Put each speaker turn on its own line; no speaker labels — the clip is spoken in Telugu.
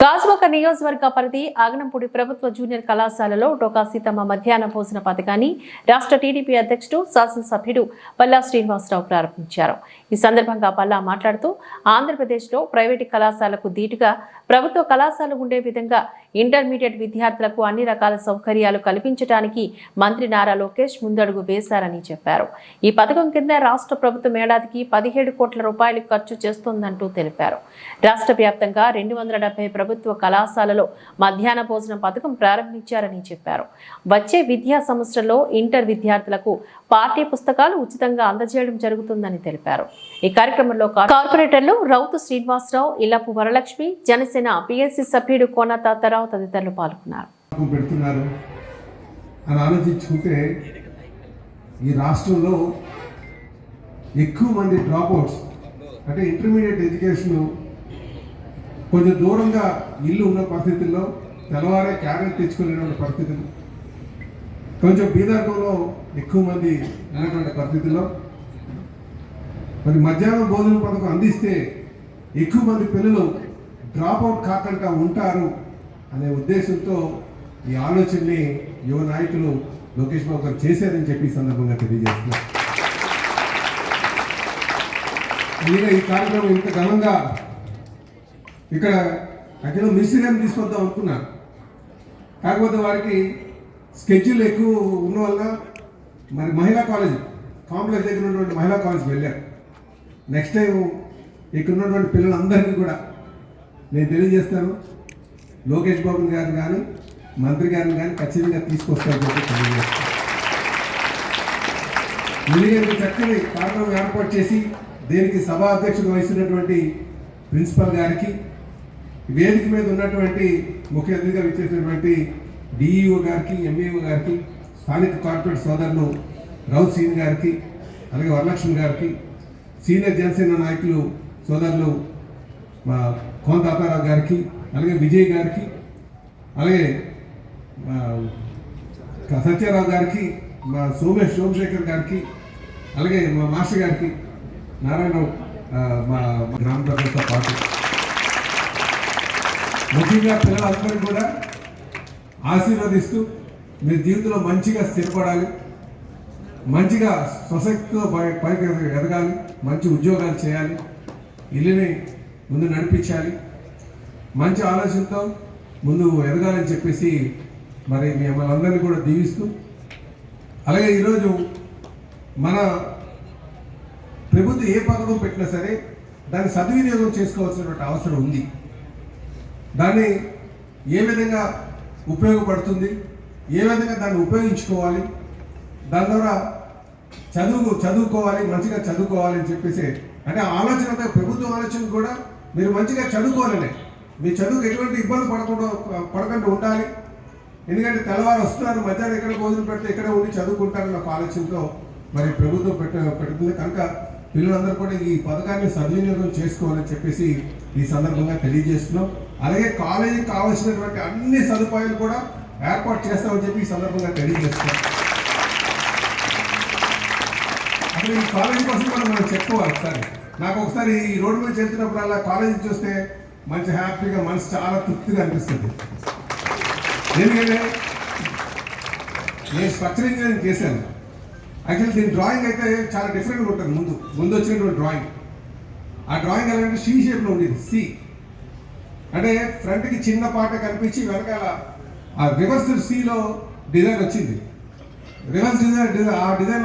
గాజువాక నియోజకవర్గ పరిధి ఆగనంపూడి ప్రభుత్వ జూనియర్ కళాశాలలో డోకా సీతమ్మ మధ్యాహ్న భోజన పథకాన్ని రాష్ట్ర టీడీపీ అధ్యక్షుడు శాసనసభ్యుడు పల్లా శ్రీనివాసరావు ప్రారంభించారు. ఈ సందర్భంగా పల్లా మాట్లాడుతూ ఆంధ్రప్రదేశ్లో ప్రైవేటు కళాశాలకు ధీటుగా ప్రభుత్వ కళాశాలలు ఉండే విధంగా ఇంటర్మీడియట్ విద్యార్థులకు అన్ని రకాల సౌకర్యాలు కల్పించడానికి మంత్రి నారా లోకేష్ ముందడుగు వేశారని చెప్పారు. ఈ పథకం కింద రాష్ట్ర ప్రభుత్వం ఏడాదికి 17 కోట్ల రూపాయలు ఖర్చు చేస్తోందంటూ తెలిపారు. రాష్ట్ర వ్యాప్తంగా 270 ప్రభుత్వ కళాశాలలో మధ్యాహ్న భోజన పథకం ప్రారంభించారని చెప్పారు. వచ్చే విద్యా సంవత్సరంలో ఇంటర్ విద్యార్థులకు పాఠ్య పుస్తకాలు ఉచితంగా అందజేయడం జరుగుతుందని తెలిపారు. ఈ కార్యక్రమంలో కార్పొరేటర్లు రౌతు శ్రీనివాసరావు, ఇల్లపు వరలక్ష్మి, జనసేన పిఎస్సి సభ్యుడు కోన తాతారావు తదితరులు పాల్గొన్నారు.
ఈ రాష్ట్రంలో ఎక్కువ మంది డ్రాప్అవుట్స్ అంటే ఇంటర్మీడియట్ ఎడ్యుకేషన్ కొంచెం దూరంగా ఇల్లు ఉన్న పరిస్థితుల్లో తెల్లవారే క్యారెట్ తెచ్చుకునేటువంటి పరిస్థితులు, కొంచెం బీదర్గంలో ఎక్కువ మంది ఉన్నటువంటి పరిస్థితుల్లో మరి మధ్యాహ్నం భోజన పథకం అందిస్తే ఎక్కువ మంది పిల్లలు డ్రాప్అవుట్ కాకుండా ఉంటారు అనే ఉద్దేశంతో ఈ ఆలోచనని యువ నాయకులు లోకేష్ బాబు గారు చేశారని చెప్పి సందర్భంగా తెలియజేస్తున్నారు. ఈ కార్యక్రమం ఇంత ఘనంగా ఇక్కడ యాక్చువల్గా మినిస్టర్ గారిని తీసుకొద్దాం అనుకున్నాను, కాకపోతే వారికి స్కెడ్యూల్ ఎక్కువ ఉన్న వల్ల మరి మహిళా కాలేజ్ కాంప్లెక్స్ దగ్గర ఉన్నటువంటి మహిళా కాలేజ్కి వెళ్ళారు. నెక్స్ట్ టైం ఇక్కడ ఉన్నటువంటి పిల్లలందరికీ కూడా నేను తెలియజేస్తాను, లోకేష్ బాబు గారిని కానీ మంత్రి గారిని కానీ ఖచ్చితంగా తీసుకొస్తారని చెప్పి తెలియజేస్తాను. ఎందుకంటే చక్కని కార్యక్రమం ఏర్పాటు చేసి దీనికి సభా అధ్యక్షుడు వహిస్తున్నటువంటి ప్రిన్సిపల్ గారికి, వేదిక మీద ఉన్నటువంటి ముఖ్య అతిథిగా విచ్చేసినటువంటి డిఈఓ గారికి, ఎంఈఓ గారికి, స్థానిక కార్పొరేట్ సోదరులు రౌత్ సీన్ గారికి, అలాగే వరలక్ష్మి గారికి, సీనియర్ జనసేన నాయకులు సోదరులు మా కోన తాతారావు గారికి, అలాగే విజయ్ గారికి, అలాగే సత్యారావు గారికి, మా సోమశేఖర్ గారికి, అలాగే మా మాస్టర్ గారికి, నారాయణరావు మా గ్రామ ప్రజలతో పాటు ముఖ్యంగా పిల్లలందరినీ కూడా ఆశీర్వదిస్తూ మీరు జీవితంలో మంచిగా స్థిరపడాలి, మంచిగా స్వశక్తితో పైకి ఎదగాలి, మంచి ఉద్యోగాలు చేయాలి, ఇల్లుని ముందు నడిపించాలి, మంచి ఆలోచనతో ముందు ఎదగాలని చెప్పేసి మరి మిమ్మల్ని అందరినీ కూడా దీవిస్తూ, అలాగే ఈరోజు మన ప్రభుత్వం ఏ పథకం పెట్టినా సరే దాన్ని సద్వినియోగం చేసుకోవాల్సినటువంటి అవసరం ఉంది. దాన్ని ఏ విధంగా ఉపయోగపడుతుంది, ఏ విధంగా దాన్ని ఉపయోగించుకోవాలి, దాని ద్వారా చదువుకోవాలి, మంచిగా చదువుకోవాలి అని చెప్పేసి అంటే ఆలోచన ప్రభుత్వం ఆలోచన కూడా మీరు మంచిగా చదువుకోవాలనే, మీ చదువుకు ఎటువంటి ఇబ్బంది పడకుండా ఉండాలి. ఎందుకంటే తెల్లవారు వస్తున్నారు, మధ్యాహ్నం ఎక్కడ భోజనం పెడితే ఎక్కడ ఉండి చదువుకుంటారన్న ఒక ఆలోచనతో మరి ప్రభుత్వం పెడుతుంది. కనుక పిల్లలందరూ కూడా ఈ పథకాన్ని సద్వినియోగం చేసుకోవాలని చెప్పేసి ఈ సందర్భంగా తెలియజేస్తున్నాం. అలాగే కాలేజీకి కావాల్సినటువంటి అన్ని సదుపాయాలు కూడా ఏర్పాటు చేస్తామని చెప్పి ఈ సందర్భంగా తెలియజేస్తున్నాం. అసలు ఈ కాలేజీ కోసం కూడా మనం చెప్పుకోవాలి. ఒకసారి నాకు ఒకసారి ఈ రోడ్డు మీద వెళ్తున్నప్పుడు అలా కాలేజీ చూస్తే మంచి హ్యాపీగా మనసు చాలా తృప్తిగా అనిపిస్తుంది. ఎందుకంటే నేను స్ట్రక్చర్ ఇంజనీరింగ్ చేశాను. యాక్చువల్లీ దీని డ్రాయింగ్ అయితే చాలా డిఫరెంట్గా ఉంటుంది. ముందు వచ్చినటువంటి డ్రాయింగ్, ఆ డ్రాయింగ్ ఎలా అంటే సి షేప్లో ఉండేది. సి అంటే ఫ్రంట్కి చిన్న పాట కనిపించి వెనకాల ఆ రివర్స్ సిలో డిజైన్ వచ్చింది. రివర్స్ డిజైన్ ఆ డిజైన్